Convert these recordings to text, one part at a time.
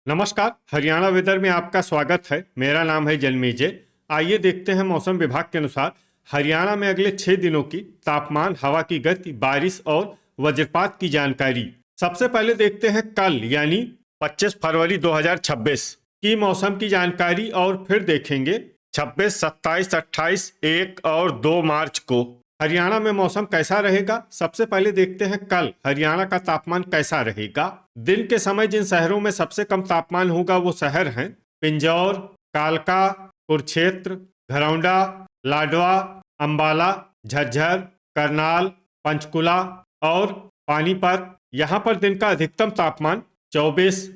नमस्कार। हरियाणा वेदर में आपका स्वागत है। मेरा नाम है जन्मेजय। आइए देखते हैं मौसम विभाग के अनुसार हरियाणा में अगले 6 दिनों की तापमान, हवा की गति, बारिश और वज्रपात की जानकारी। सबसे पहले देखते हैं कल यानी 25 फरवरी 2026 की मौसम की जानकारी और फिर देखेंगे 26, 27, 28, 1 और 2 मार्च को हरियाणा में मौसम कैसा रहेगा। सबसे पहले देखते हैं कल हरियाणा का तापमान कैसा रहेगा। दिन के समय जिन शहरों में सबसे कम तापमान होगा वो शहर हैं पिंजौर, कालका, कुरुक्षेत्र, घरौंडा, लाडवा, अंबाला, झज्जर, करनाल, पंचकुला और पानीपत। यहाँ पर दिन का अधिकतम तापमान 24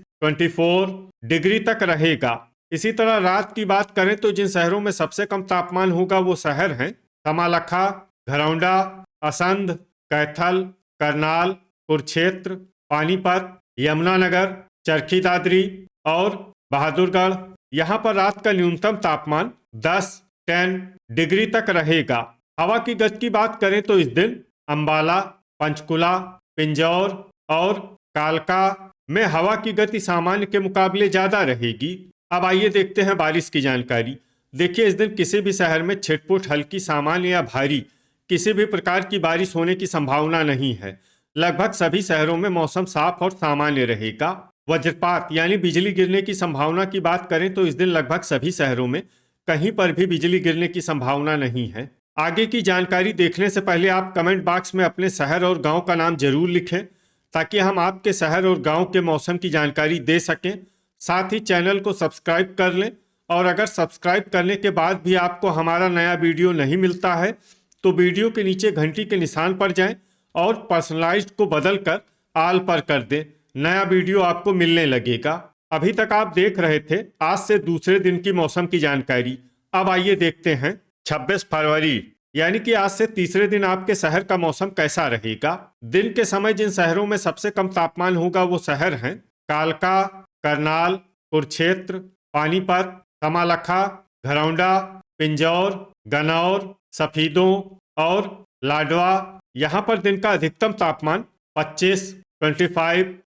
डिग्री तक रहेगा। इसी तरह रात की बात करें तो जिन शहरों में सबसे कम तापमान होगा वो शहर हैं कमालखा, घरौंडा, असंध, कैथल, करनाल, कुरुक्षेत्र, पानीपत, यमुनानगर, चरखी दादरी और बहादुरगढ़। यहाँ पर रात का न्यूनतम तापमान 10 डिग्री तक रहेगा। हवा की गति की बात करें तो इस दिन अंबाला, पंचकुला, पिंजौर और कालका में हवा की गति सामान्य के मुकाबले ज्यादा रहेगी। अब आइए देखते हैं बारिश की जानकारी। देखिए, इस दिन किसी भी शहर में छिटपुट, हल्की, सामान्य या भारी किसी भी प्रकार की बारिश होने की संभावना नहीं है। लगभग सभी शहरों में मौसम साफ और सामान्य रहेगा। वज्रपात यानी बिजली गिरने की संभावना की बात करें तो इस दिन लगभग सभी शहरों में कहीं पर भी बिजली गिरने की संभावना नहीं है। आगे की जानकारी देखने से पहले आप कमेंट बॉक्स में अपने शहर और गांव का नाम जरूर लिखें ताकि हम आपके शहर और गांव के मौसम की जानकारी दे सकें। साथ ही चैनल को सब्सक्राइब कर लें और अगर सब्सक्राइब करने के बाद भी आपको हमारा नया वीडियो नहीं मिलता है तो वीडियो के नीचे घंटी के निशान पर जाएं और पर्सनलाइज्ड को बदलकर आल पर कर दें। नया वीडियो आपको मिलने लगेगा। अभी तक आप देख रहे थे आज से दूसरे दिन की मौसम की जानकारी। अब आइए देखते हैं 26 फरवरी यानी कि आज से तीसरे दिन आपके शहर का मौसम कैसा रहेगा। दिन के समय जिन शहरों में सबसे कम तापमान होगा वो शहर हैं कालका, करनाल, कुरुक्षेत्र, पानीपत, कमालखा, घरौंडा, पिंजौर, गन्नौर, सफीदों और लाडवा। यहाँ पर दिन का अधिकतम तापमान 25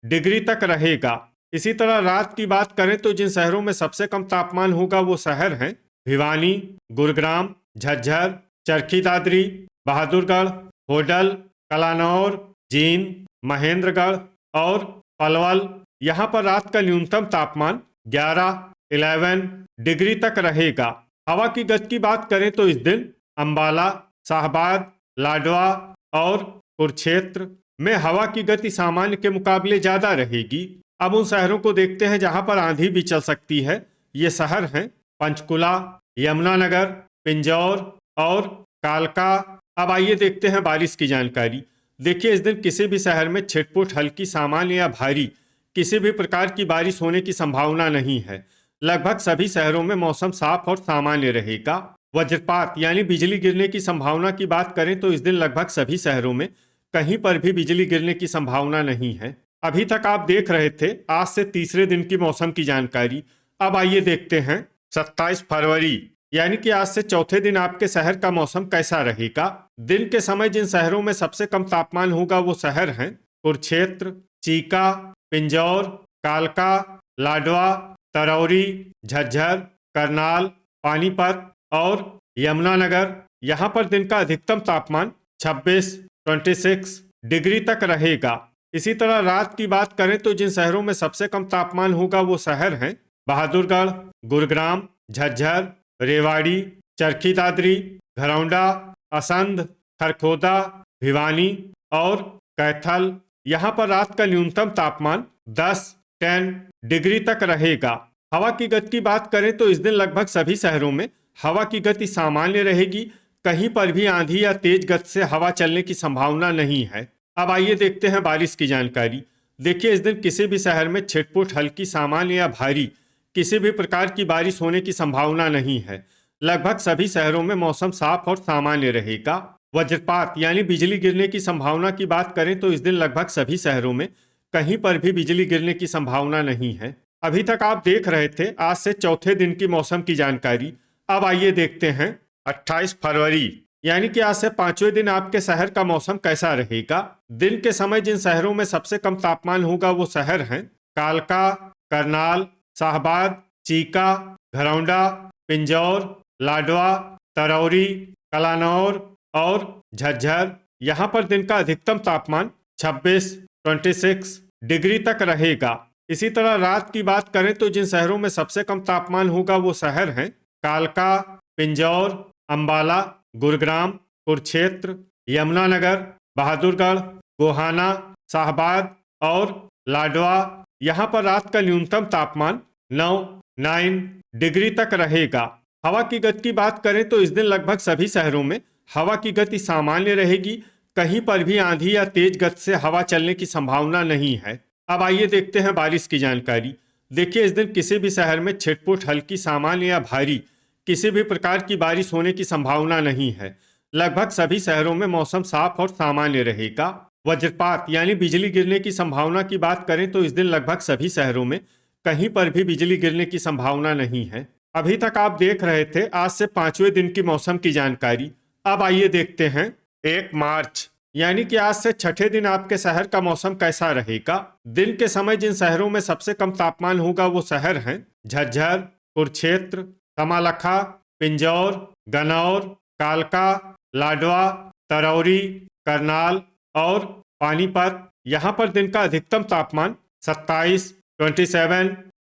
डिग्री तक रहेगा। इसी तरह रात की बात करें तो जिन शहरों में सबसे कम तापमान होगा वो शहर हैं भिवानी, गुरुग्राम, झज्जर, चरखी दादरी, बहादुरगढ़, होडल, कलानौर, जींद, महेंद्रगढ़ और पलवल। यहाँ पर रात का न्यूनतम तापमान 11 डिग्री तक रहेगा। हवा की गति की बात करें तो इस दिन अंबाला, शाहबाद, लाडवा और कुरुक्षेत्र में हवा की गति सामान्य के मुकाबले ज्यादा रहेगी। अब उन शहरों को देखते हैं जहां पर आंधी भी चल सकती है। ये शहर हैं पंचकुला, यमुनानगर, पिंजौर और कालका। अब आइए देखते हैं बारिश की जानकारी। देखिए, इस दिन किसी भी शहर में छिटपुट, हल्की, सामान्य या भारी किसी भी प्रकार की बारिश होने की संभावना नहीं है। लगभग सभी शहरों में मौसम साफ और सामान्य रहेगा। वज्रपात यानी बिजली गिरने की संभावना की बात करें तो इस दिन लगभग सभी शहरों में कहीं पर भी बिजली गिरने की संभावना नहीं है। अभी तक आप देख रहे थे आज से तीसरे दिन की मौसम की जानकारी। अब आइए देखते हैं 27 फरवरी यानी कि आज से चौथे दिन आपके शहर का मौसम कैसा रहेगा। दिन के समय जिन शहरों में सबसे कम तापमान होगा वो शहर हैं कुरुक्षेत्र, चीका, पिंजौर, कालका, लाडवा, तरौरी, झज्जर, करनाल, पानीपत और यमुनानगर। यहाँ पर दिन का अधिकतम तापमान 26 डिग्री तक रहेगा। इसी तरह रात की बात करें तो जिन शहरों में सबसे कम तापमान होगा वो शहर हैं बहादुरगढ़, गुरुग्राम, झज्जर, रेवाड़ी, चरखी दादरी, घरौंडा, असंध, खरखोदा, भिवानी और कैथल। यहाँ पर रात का न्यूनतम तापमान 10 डिग्री तक रहेगा। हवा की गति की बात करें तो इस दिन लगभग सभी शहरों में हवा की गति सामान्य रहेगी। कहीं पर भी आंधी या तेज गति से हवा चलने की संभावना नहीं है। अब आइए देखते हैं बारिश की जानकारी। देखिए, इस दिन किसी भी शहर में छिटपुट, हल्की, सामान्य या भारी किसी भी प्रकार की बारिश होने की संभावना नहीं है। लगभग सभी शहरों में मौसम साफ और सामान्य रहेगा। वज्रपात यानी बिजली गिरने की संभावना की बात करें तो इस दिन लगभग सभी शहरों में कहीं पर भी बिजली गिरने की संभावना नहीं है। अभी तक आप देख रहे थे आज से चौथे दिन की मौसम की जानकारी। अब आइए देखते हैं 28 फरवरी यानी कि आज से पांचवें दिन आपके शहर का मौसम कैसा रहेगा। दिन के समय जिन शहरों में सबसे कम तापमान होगा वो शहर हैं कालका, करनाल, शाहबाद, चीका, घरौंडा, पिंजौर, लाडवा, तरौरी, कलानौर और झज्जर। यहाँ पर दिन का अधिकतम तापमान 26 डिग्री तक रहेगा। इसी तरह रात की बात करें तो जिन शहरों में सबसे कम तापमान होगा वो शहर हैं कालका, पिंजौर, अंबाला, गुरुग्राम, कुरुक्षेत्र, यमुनानगर, बहादुरगढ़, गोहाना, शाहबाद और लाडवा। यहाँ पर रात का न्यूनतम तापमान 9 डिग्री तक रहेगा। हवा की गति की बात करें तो इस दिन लगभग सभी शहरों में हवा की गति सामान्य रहेगी। कहीं पर भी आंधी या तेज गति से हवा चलने की संभावना नहीं है। अब आइए देखते हैं बारिश की जानकारी। देखिए, इस दिन किसी भी शहर में छिटपुट, हल्की, सामान्य या भारी किसी भी प्रकार की बारिश होने की संभावना नहीं है। लगभग सभी शहरों में मौसम साफ और सामान्य रहेगा। वज्रपात यानी बिजली गिरने की संभावना की बात करें तो इस दिन लगभग सभी शहरों में कहीं पर भी बिजली गिरने की संभावना नहीं है। अभी तक आप देख रहे थे आज से 5वें दिन की मौसम की जानकारी। अब आइए देखते हैं 1 मार्च यानी कि आज से 6ठे दिन आपके शहर का मौसम कैसा रहेगा। दिन के समय जिन शहरों में सबसे कम तापमान होगा वो शहर हैं झज्जर, कुरुक्षेत्र, समालखा, पिंजौर, गनौर, कालका, लाडवा, तरौरी, करनाल और पानीपत। यहाँ पर दिन का अधिकतम तापमान 27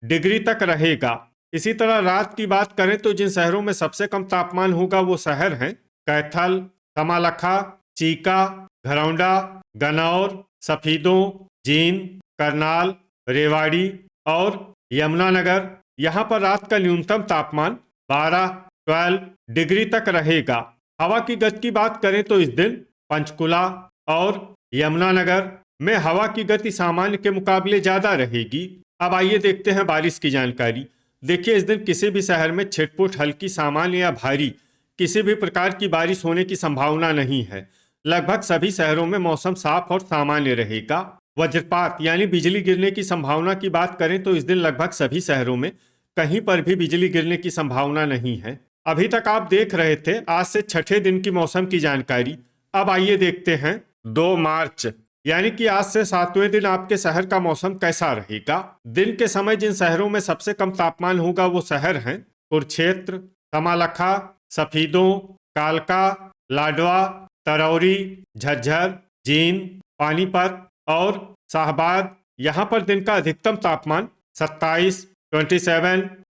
डिग्री तक रहेगा। इसी तरह रात की बात करें तो जिन शहरों में सबसे कम तापमान होगा वो शहर हैं कैथल, समालखा, चीका, घरौंडा, गनौर, सफीदों, जींद, करनाल, रेवाड़ी और यमुनानगर। यहाँ पर रात का न्यूनतम तापमान 12 डिग्री तक रहेगा। हवा की गति की बात करें तो इस दिन पंचकुला और यमुनानगर में हवा की गति सामान्य के मुकाबले ज्यादा रहेगी। अब आइए देखते हैं बारिश की जानकारी। देखिए, इस दिन किसी भी शहर में छिटपुट, हल्की, सामान्य या भारी किसी भी प्रकार की बारिश होने की संभावना नहीं है। लगभग सभी शहरों में मौसम साफ और सामान्य रहेगा। वज्रपात यानी बिजली गिरने की संभावना की बात करें तो इस दिन लगभग सभी शहरों में कहीं पर भी बिजली गिरने की संभावना नहीं है। अभी तक आप देख रहे थे आज से 6ठे दिन की मौसम की जानकारी। अब आइए देखते हैं 2 मार्च यानी कि आज से 7वें दिन आपके शहर का मौसम कैसा रहेगा। दिन के समय जिन शहरों में सबसे कम तापमान होगा वो शहर हैं कुरुक्षेत्र, समालखा, सफीदों, कालका, लाडवा, तरौरी, झज्जर, जींद, पानीपत और शाहबाद। यहाँ पर दिन का अधिकतम तापमान 27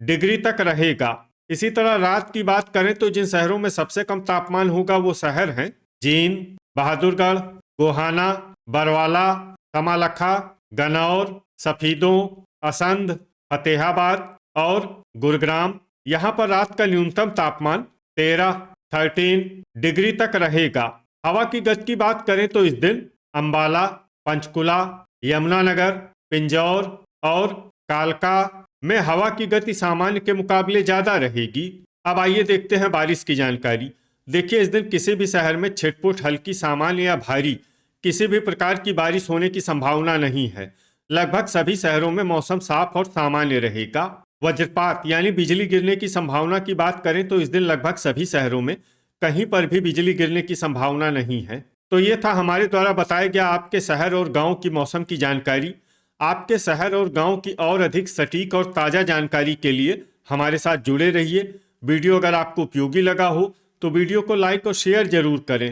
डिग्री तक रहेगा। इसी तरह रात की बात करें तो जिन शहरों में सबसे कम तापमान होगा वो शहर हैं जींद, बहादुरगढ़, गोहाना, बरवाला, समालखा, गनौर, सफीदों, असंध, फतेहाबाद और गुरुग्राम। यहाँ पर रात का न्यूनतम तापमान 13 डिग्री तक रहेगा। हवा की गति की बात करें तो इस दिन अंबाला, पंचकुला, यमुनानगर, पिंजौर और कालका में हवा की गति सामान्य के मुकाबले ज्यादा रहेगी। अब आइए देखते हैं बारिश की जानकारी। देखिए, इस दिन किसी भी शहर में छिटपुट, हल्की, सामान्य या भारी किसी भी प्रकार की बारिश होने की संभावना नहीं है। लगभग सभी शहरों में मौसम साफ और सामान्य रहेगा। वज्रपात यानी बिजली गिरने की संभावना की बात करें तो इस दिन लगभग सभी शहरों में कहीं पर भी बिजली गिरने की संभावना नहीं है। तो ये था हमारे द्वारा बताया गया आपके शहर और गांव की मौसम की जानकारी। आपके शहर और गांव की और अधिक सटीक और ताज़ा जानकारी के लिए हमारे साथ जुड़े रहिए। वीडियो अगर आपको उपयोगी लगा हो तो वीडियो को लाइक और शेयर जरूर करें।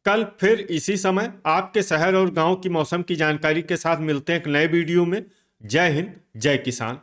कल फिर इसी समय आपके शहर और गांव की मौसम की जानकारी के साथ मिलते हैं एक नए वीडियो में। जय हिंद, जय किसान।